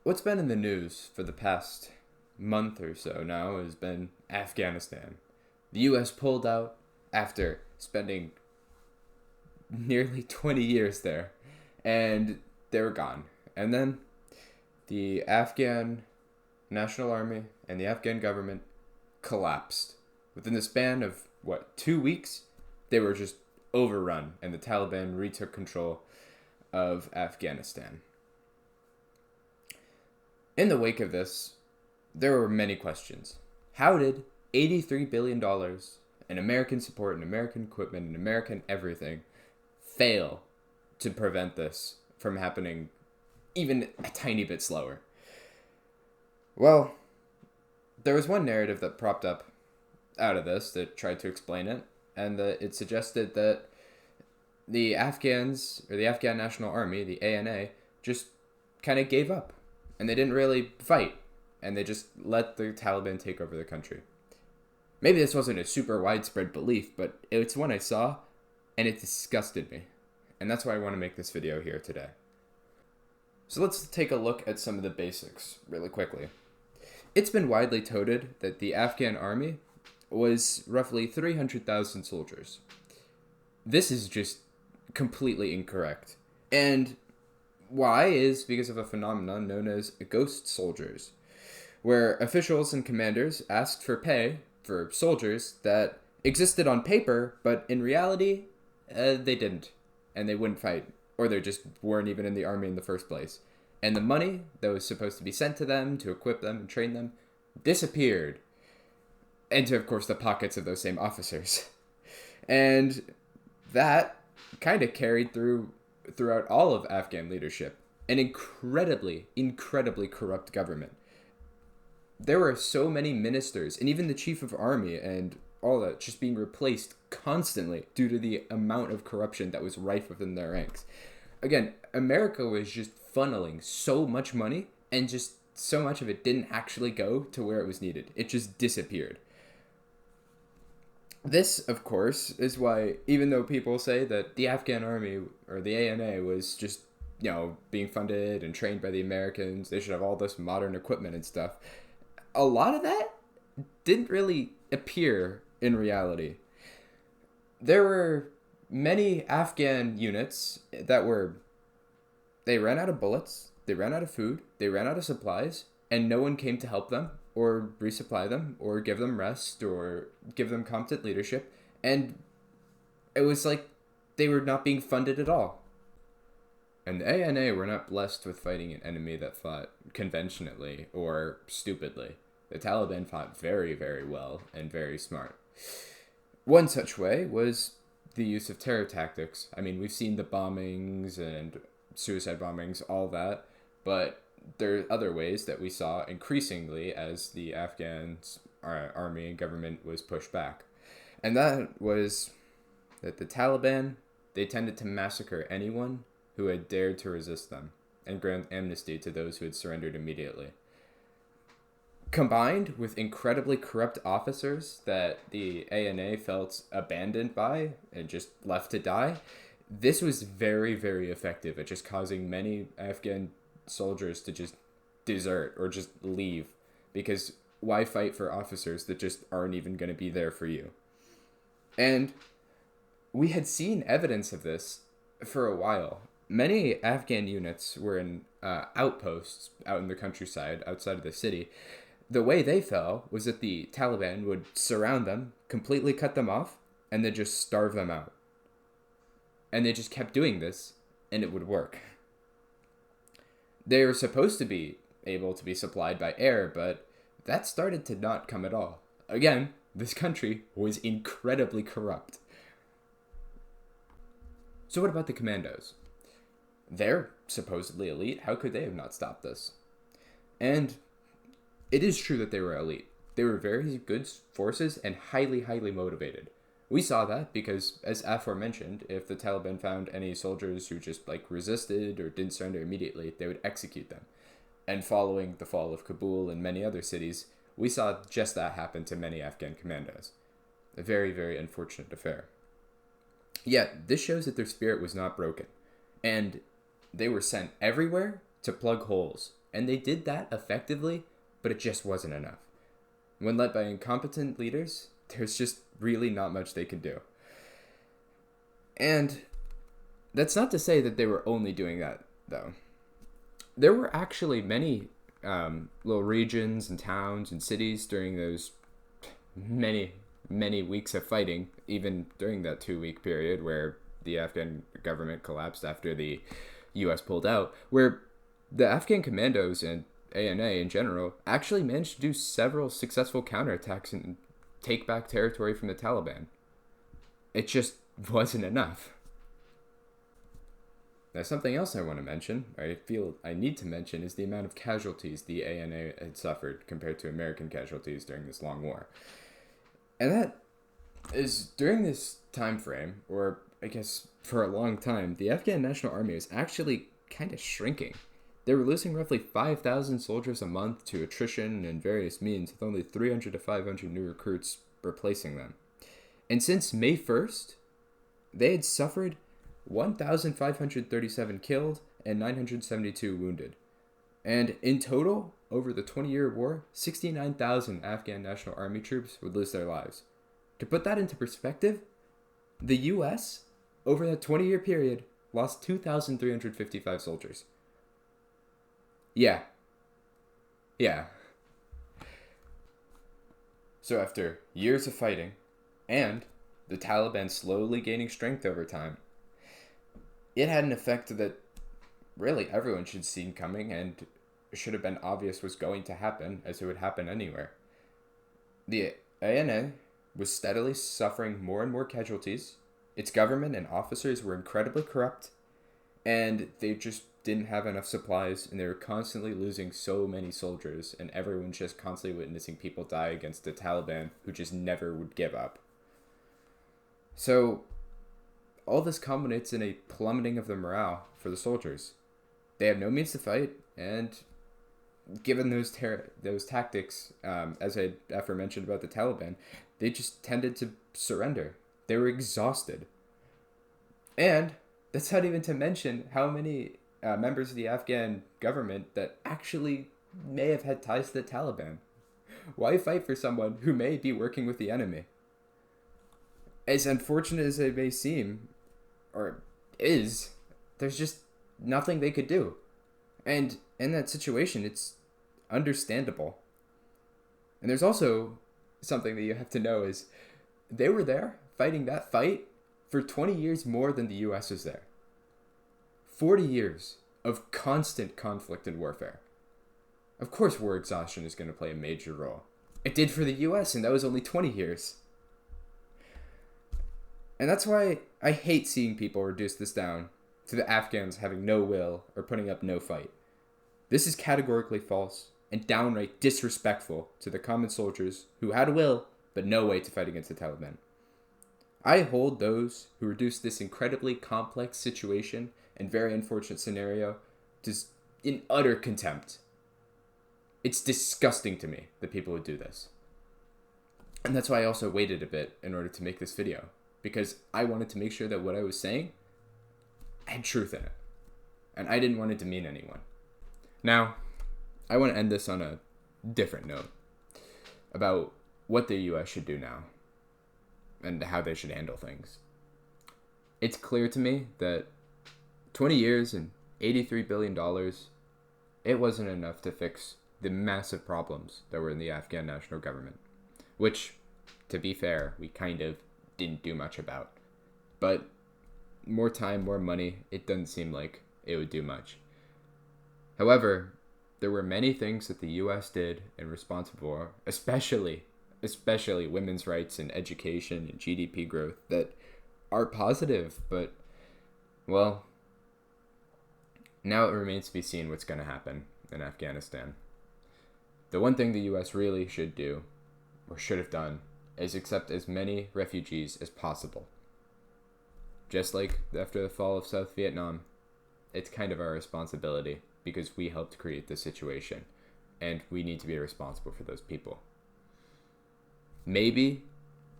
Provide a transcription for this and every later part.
What's been in the news for the past month or so now has been Afghanistan. The U.S. pulled out after spending nearly 20 years there, and they were gone. And then the Afghan National Army and the Afghan government collapsed. Within the span of, 2 weeks? They were just overrun, and the Taliban retook control of Afghanistan. In the wake of this, there were many questions. How did $83 billion in American support and American equipment and American everything fail to prevent this from happening even a tiny bit slower? Well, there was one narrative that propped up out of this that tried to explain it, and that it suggested that the Afghans, or the Afghan National Army, the ANA, just kind of gave up. And they didn't really fight. And they just let the Taliban take over the country. Maybe this wasn't a super widespread belief, but it's one I saw, and it disgusted me. And that's why I want to make this video here today. So let's take a look at some of the basics really quickly. It's been widely touted that the Afghan army was roughly 300,000 soldiers. This is just completely incorrect. And why is because of a phenomenon known as ghost soldiers, where officials and commanders asked for pay for soldiers that existed on paper, but in reality, they didn't, and they wouldn't fight, or they just weren't even in the army in the first place. And the money that was supposed to be sent to them to equip them and train them disappeared into, of course, the pockets of those same officers. And that kind of carried throughout all of Afghan leadership. An incredibly corrupt government. There were so many ministers, and even the chief of army and all that, just being replaced constantly due to the amount of corruption that was rife within their ranks. Again, America was just funneling so much money, and just so much of it didn't actually go to where it was needed. It just disappeared. This, of course, is why, even though people say that the Afghan army, or the ANA, was just, being funded and trained by the Americans, they should have all this modern equipment and stuff, a lot of that didn't really appear in reality. There were many Afghan units they ran out of bullets, they ran out of food, they ran out of supplies, and no one came to help them, or resupply them, or give them rest, or give them competent leadership, and it was like they were not being funded at all. And the ANA were not blessed with fighting an enemy that fought conventionally or stupidly. The Taliban fought very, very well and very smart. One such way was the use of terror tactics. I mean, we've seen the bombings and suicide bombings, all that, but there are other ways that we saw increasingly as the Afghan army and government was pushed back. And that was that the Taliban, they tended to massacre anyone who had dared to resist them and grant amnesty to those who had surrendered immediately. Combined with incredibly corrupt officers that the ANA felt abandoned by and just left to die, this was very, very effective at just causing many Afghan soldiers to just desert or just leave, because why fight for officers that just aren't even going to be there for you? And we had seen evidence of this for a while. Many Afghan units were in outposts out in the countryside outside of the city. The way they fell was that the Taliban would surround them, completely cut them off, and then just starve them out. And they just kept doing this, and it would work. They were supposed to be able to be supplied by air, but that started to not come at all. Again, this country was incredibly corrupt. So what about the commandos? They're supposedly elite. How could they have not stopped this? And it is true that they were elite. They were very good forces and highly, highly motivated. We saw that because, as aforementioned, if the Taliban found any soldiers who just resisted or didn't surrender immediately, they would execute them. And following the fall of Kabul and many other cities, we saw just that happen to many Afghan commandos. A very, very unfortunate affair. Yet, this shows that their spirit was not broken. And they were sent everywhere to plug holes. And they did that effectively, but it just wasn't enough. When led by incompetent leaders, there's just really not much they could do. And that's not to say that they were only doing that, though. There were actually many little regions and towns and cities during those many weeks of fighting, even during that 2-week period where the Afghan government collapsed after the U.S. pulled out, where the Afghan commandos and ANA in general actually managed to do several successful counterattacks and take back territory from the Taliban. It just wasn't enough. Now, something else I want to mention, I feel I need to mention, is the amount of casualties the ANA had suffered compared to American casualties during this long war. And that is, during this time frame, or I guess for a long time, the Afghan National Army was actually kind of shrinking. They were losing roughly 5,000 soldiers a month to attrition and various means, with only 300 to 500 new recruits replacing them. And since May 1st, they had suffered 1,537 killed and 972 wounded. And in total, over the 20-year war, 69,000 Afghan National Army troops would lose their lives. To put that into perspective, the U.S., over that 20-year period, lost 2,355 soldiers. Yeah. So after years of fighting, and the Taliban slowly gaining strength over time, it had an effect that really everyone should see coming and should have been obvious was going to happen, as it would happen anywhere. The ANA was steadily suffering more and more casualties. Its government and officers were incredibly corrupt, and they just didn't have enough supplies, and they were constantly losing so many soldiers, and everyone's just constantly witnessing people die against the Taliban, who just never would give up. So all this culminates in a plummeting of the morale for the soldiers. They have no means to fight, and given those tactics, as I aforementioned about the Taliban, they just tended to surrender. They were exhausted. And that's not even to mention how many members of the Afghan government that actually may have had ties to the Taliban. Why fight for someone who may be working with the enemy? As unfortunate as it may seem, or is, there's just nothing they could do. And in that situation, it's understandable. And there's also something that you have to know is they were there fighting that fight for 20 years more than the U.S. was there. 40 years of constant conflict and warfare. Of course, war exhaustion is going to play a major role. It did for the U.S., and that was only 20 years. And that's why I hate seeing people reduce this down to the Afghans having no will or putting up no fight. This is categorically false and downright disrespectful to the common soldiers who had a will but no way to fight against the Taliban. I hold those who reduce this incredibly complex situation and very unfortunate scenario in utter contempt. It's disgusting to me that people would do this. And that's why I also waited a bit in order to make this video, because I wanted to make sure that what I was saying had truth in it. And I didn't want it to mean anyone. Now, I want to end this on a different note about what the U.S. should do now and how they should handle things. It's clear to me that 20 years and $83 billion, it wasn't enough to fix the massive problems that were in the Afghan national government, which, to be fair, we kind of didn't do much about. But more time, more money, it doesn't seem like it would do much. However, there were many things that the U.S. did in response to war, especially women's rights and education and GDP growth, that are positive, but, well, now it remains to be seen what's going to happen in Afghanistan. The one thing the U.S. really should do, or should have done, is accept as many refugees as possible. Just like after the fall of South Vietnam, it's kind of our responsibility because we helped create this situation, and we need to be responsible for those people. Maybe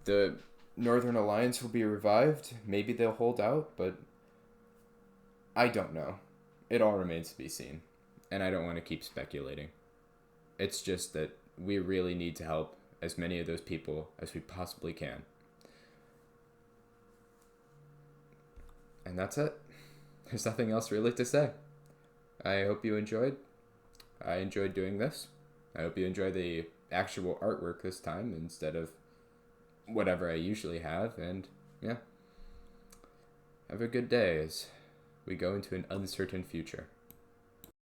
the Northern Alliance will be revived. Maybe they'll hold out, but I don't know. It all remains to be seen. and I don't want to keep speculating. It's just that we really need to help as many of those people as we possibly can. And that's it. There's nothing else really to say. I hope you enjoyed. I enjoyed doing this. I hope you enjoy the actual artwork this time instead of whatever I usually have. And yeah, have a good day as we go into an uncertain future.